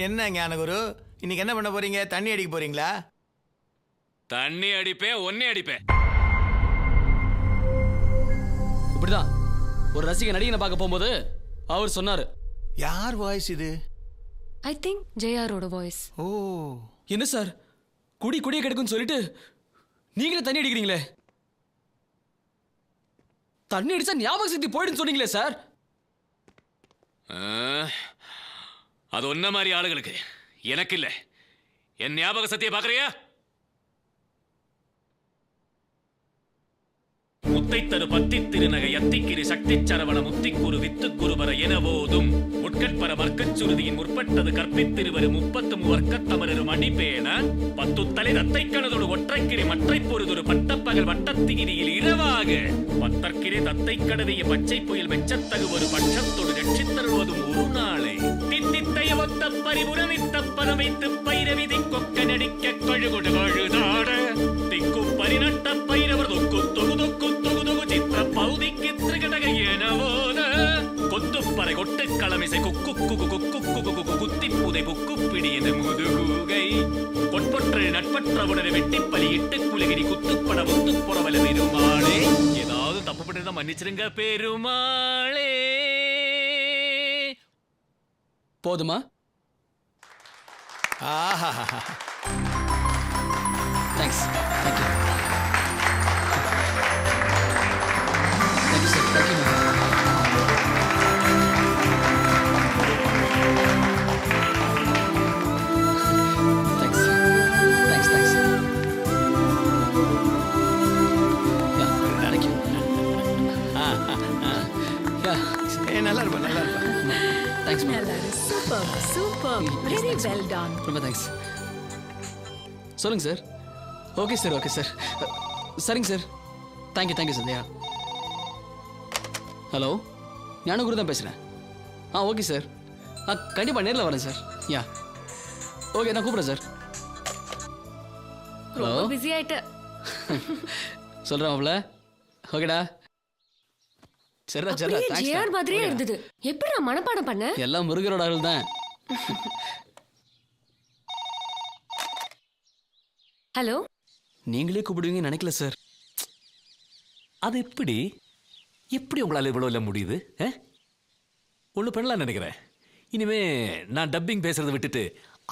என்ன ஞானகுரு, இன்னைக்கு என்ன பண்ண போறீங்க? தண்ணி அடிக்க போறீங்களா? தண்ணி அடிப்பேன், ஒன்னே அடிப்பேன். இப்படிதான் ஒரு ரசிக நடிகனை பார்க்க போகும்போது அவர் சொன்னாரு. யார் வாய்ஸ் இது? I think ஜேஆரோட voice. ஓ, என்ன சார் குடிய கெடுக்குன்னு சொல்லிட்டு நீங்களே தண்ணி அடிக்கிறீங்களே? தண்ணி அடிச்சா ஞாபக சக்தி போயிடுன்னு சொன்னீங்களே சார். அது ஒன்ன மாதிரி ஆளுகளுக்கு, எனக்கு இல்ல. என் ஞாபக சக்தியை பாக்குறியா? முத்தை தரு பத்தி திருநகை அத்திக்கிரி சக்தி சரவண முத்திக்குரு வித்து குருபர என போதும் முட்கட்பர மர்க்கச் சுருதியின் முற்பட்டது கற்பித்திருவரு 33 வர்க்கத்தமரரு மணிபேன 10 தலை ரத்தை கணதோடு ஒற்றைக்கிரி மற்றை பொருதொரு பட்டப்பகல் வட்டத்திகிரியில் இரவாக பத்தற்கிரி தத்தை கடவிய பச்சை புயல் வெச்சத்தகு ஒரு பட்சத்தோடு ரட்சித்தருவதும் ஒரு நாளை தித்தித்தைய ஒத்த பரிபுரவித்த பரமைத்து பைரவிதி கொக்க நடிக்க கழுகுடு கழுதாட திக்கு பரிநட்ட பைரவர் தொக்கு தொகு தொக்கு தொகு தொகு சித்திர பௌதிக்கு திரிகடக எனவோத கொத்துப்பறை கொட்டு களமிசை குக்கு குகு குக்கு குகு குத்தி புதை புக்கு பிடி என முதுகுகை கொட்பொற்று நட்பற்ற உடனே வெட்டிப்பலி இட்டு குலகிரி குத்துப்பட முத்து புறவல பெருமாளே. ஏதாவது தப்பு பண்ணிருந்தா மன்னிச்சிருங்க பெருமாளே. போதுமா? ஆஹா, thanks. Thank you sir. Thank you. Thanks thanks thanks. Yeah thank you. ஏ நல்லா இருப்பா, நல்லா இருப்பா. Thanks ma'am. Super super, very well done. ரொம்ப தேங்க்ஸ். சொல்லுங்க sir. Okay sir, okay sir. சரிங்க sir. Thank you sir. Yeah hello, ஞானகுரு தான் பேசுகிறேன். Okay sir. கண்டிப்பாக நேரில் வரேன் சார். யா ஓகே, நான் கூப்பிட்றேன் சார். ஹலோ, ரொம்ப பிஸி ஆயிட்ட. சொல்கிறேன் மாப்ள. ஓகேடா. சரிடா சரிடா. அப்படியே ஜேஆர் மாதிரியே இருந்தது. எப்படி நான் மனப்பாடம் பண்ண? எல்லாம் முருகரோட அருள் தான். ஹலோ, நீங்களே கூப்பிடுவீங்கன்னு நினைக்கல சார். அது எப்படி எப்படி உங்களால் இவ்வளோ இல்லை முடியுது? ஒன்று பண்ணலான்னு நினைக்கிறேன். இனிமே நான் டப்பிங் பேசுறதை விட்டுட்டு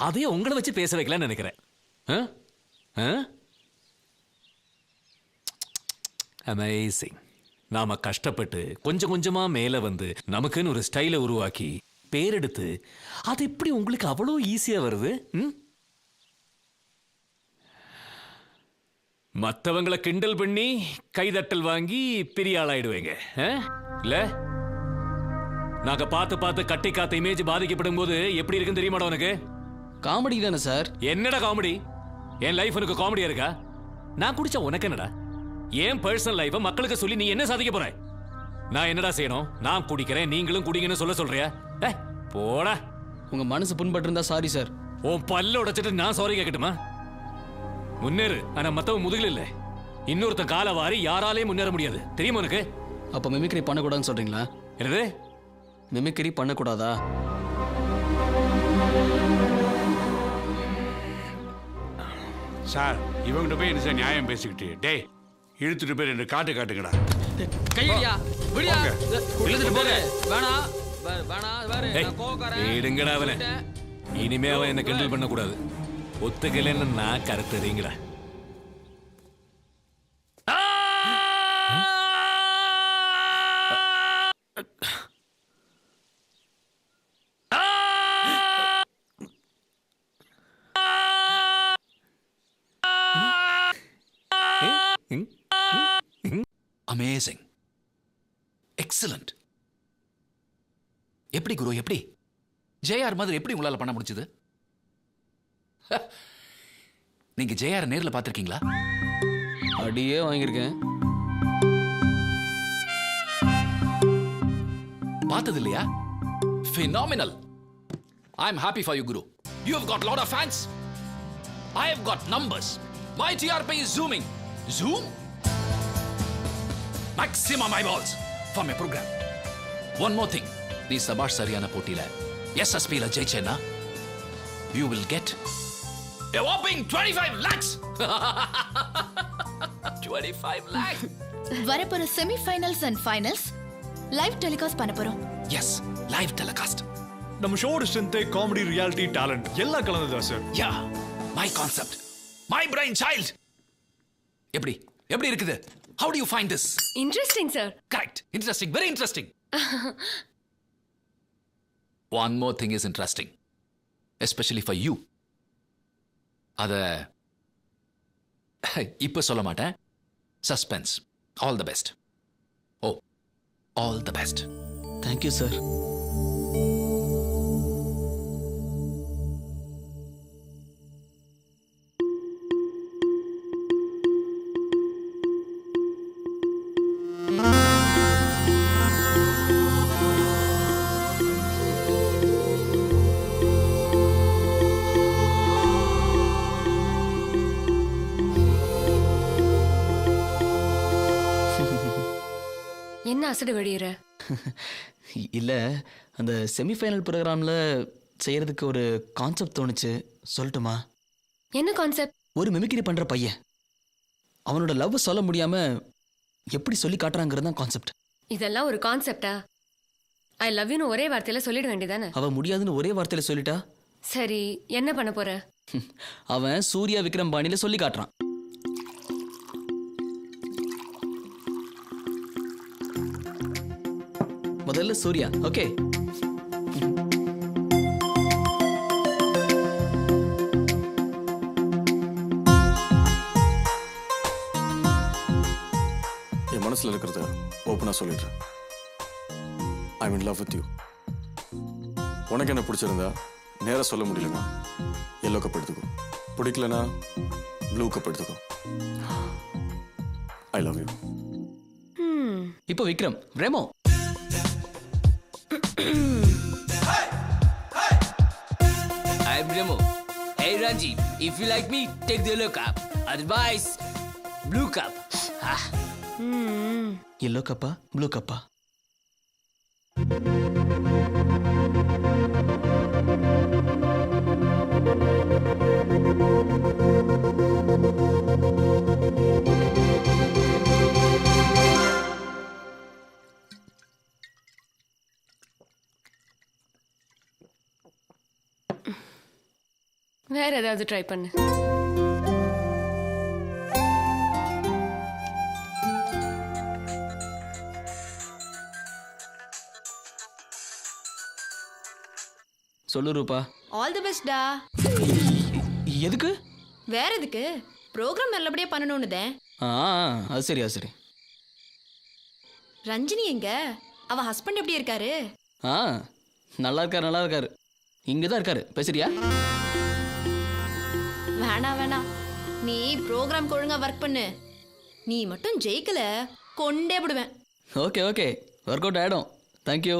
அதையே உங்களை வச்சு பேச வைக்கலான்னு நினைக்கிறேன். அமேசிங். நாம கஷ்டப்பட்டு கொஞ்சம் கொஞ்சமா மேலே வந்து நமக்குன்னு ஒரு ஸ்டைலை உருவாக்கி பேரெடுத்து அது எப்படி உங்களுக்கு அவ்வளோ ஈஸியா வருது? மற்றவங்களை கிண்டல் பண்ணி கைதட்டல் வாங்கி பெரிய ஆளாயிடுவேங்க இல்ல? நாங்க பார்த்து பார்த்து கட்டி காத்த இமேஜ் பாதிக்கப்படும் போது எப்படி இருக்குன்னு தெரியுமாடா உனக்கு? காமெடி தானே சார். என்னடா காமெடி? என் லைஃப் உனக்கு காமெடியா இருக்கா? நான் குடிச்சா உனக்கு என்னடா? என் பர்சனல் லைஃபை மக்களுக்கு சொல்லி நீ என்ன சாதிக்க போற? நான் என்னடா செய்யணும்? நான் குடிக்கிறேன், நீங்களும் குடிங்கன்னு சொல்றியா? போடா. உங்க மனசு புண்பட்டு இருந்தா சாரி சார். உன் பல்ல உடைச்சிட்டு நான் சாரி கேட்கட்டுமா? முன்னேறு, ஆனா மத்தவன் முதுகில் இல்ல. இன்னொருத்தன் கால வாரி யாராலையும் முன்னேற முடியாது, தெரியுமா உனக்கு? அப்ப மிமிக்ரி பண்ணக்கூடாதுன்னு சொல்றீங்களா? என்னது? மிமிக்ரி பண்ணக்கூடாதா? சார், இவங்கிட்ட போய் என்ன சார் நியாயம் பேசிக்கிட்டு? டேய், இழுத்துட்டு போய் 2 காட்டுங்கடா. கையடியா விடியா இழுத்துட்டு போங்க. வேணாம் வேற நான் கோவக்காரன். எடுங்கடா அவனை. இனிமே அவன் என்ன கிண்டல் பண்ண கூடாது. ஒத்துக்கலைன்னு நான் கருத்துறீங்கடா. Amazing, excellent. எப்படி குரு, எப்படி ஜேஆர் மாதிரி எப்படி உங்களால பண்ண முடிஞ்சது? நீங்க ஜேஆர் நேர்ல பாத்திருக்கீங்களா? அடியே வாங்கியிருக்கேன். பார்த்தது இல்லையா? Phenomenal. I'm happy for you, Guru. You have got a lot of fans. I have got numbers. My TRP is zooming. Zoom? Maximum eyeballs for my program. One more thing. நீ சபாஷ் சரியான போட்டியில SSP ல ஜெயிச்சேன்னா you will get a whopping 25 lakhs. 25 lakhs. வரப்போற semi-finals and finals live telecast பண்ண போறோம். Yes, live telecast. நம்ம ஷோட strength comedy reality talent எல்லாம் கலந்ததா sir? Yeah, my concept, my brain child. எப்படி இருக்குது? How do you find this? Interesting sir. Correct. Interesting, very interesting. One more thing is interesting, especially for you. அத இப்ப சொல்ல மாட்டேன். Suspense. All the best. Oh, all the best. Thank you sir. என்ன அசடு வெடியற? இல்லை, அந்த செமிஃபைனல் ப்ரோக்ராமில் செய்கிறதுக்கு ஒரு கான்செப்ட் தோணுச்சு, சொல்லட்டுமா? என்ன கான்செப்ட்? ஒரு மிமிக்ரி பண்ணுற பையன் அவனோட லவ் சொல்ல முடியாமல் எப்படி சொல்லி காட்டுறாங்கிறது தான் கான்செப்ட். இதெல்லாம் ஒரு கான்செப்டா? ஐ லவ் யூன்னு ஒரே வார்த்தையில சொல்லிட வேண்டியதானே? அவன் முடியாதுன்னு ஒரே வார்த்தையில் சொல்லிட்டா? சரி, என்ன பண்ண போற? அவன் சூர்யா விக்ரம் பாணியில் சொல்லி காட்டுறான். முதல்ல சூர்யா. ஓகே, என் மனசுல இருக்கிறத ஓப்பனா சொல்லிடுறேன். ஐ மீன் லவ் வித் யூ. உனக்கு என்ன பிடிச்சிருந்தா நேரா சொல்ல முடியலன்னா எல்லோ கப் எடுத்துக்கோ, பிடிக்கலனா ப்ளூ கப் எடுத்துக்கோ. I love you. இப்போ விக்ரம் பிரேமோ. I'm Remo. Hey Ranji, if you like me, take the yellow cup. Otherwise, blue cup. Yellow கப்பா ப்ளூ கப்பா? வேற ஏதாவது ட்ரை பண்ணு. சொல்லு ரூபா. ஆல் தி பெஸ்ட் டா. எதுக்கு? வேற எதுக்கு? ப்ரோக்ராம் நல்லபடியா பண்ணணும்னு தான். அது சரி, அது சரி. ரஞ்சினி எங்க? அவ ஹஸ்பண்ட் எப்படி இருக்காரு? நல்லா இருக்காரு, நல்லா இருக்காரு. இங்கே தான் இருக்காரு. பேசுறியா? வேணாம், நீ ப்ரோக்ராம் ஒழுங்கா ஒர்க் பண்ணு. நீ மட்டும் ஜெயிக்கல கொண்டே விடுவேன். ஓகே, ஒர்க் அவுட் ஆகிடும். தேங்க்யூ.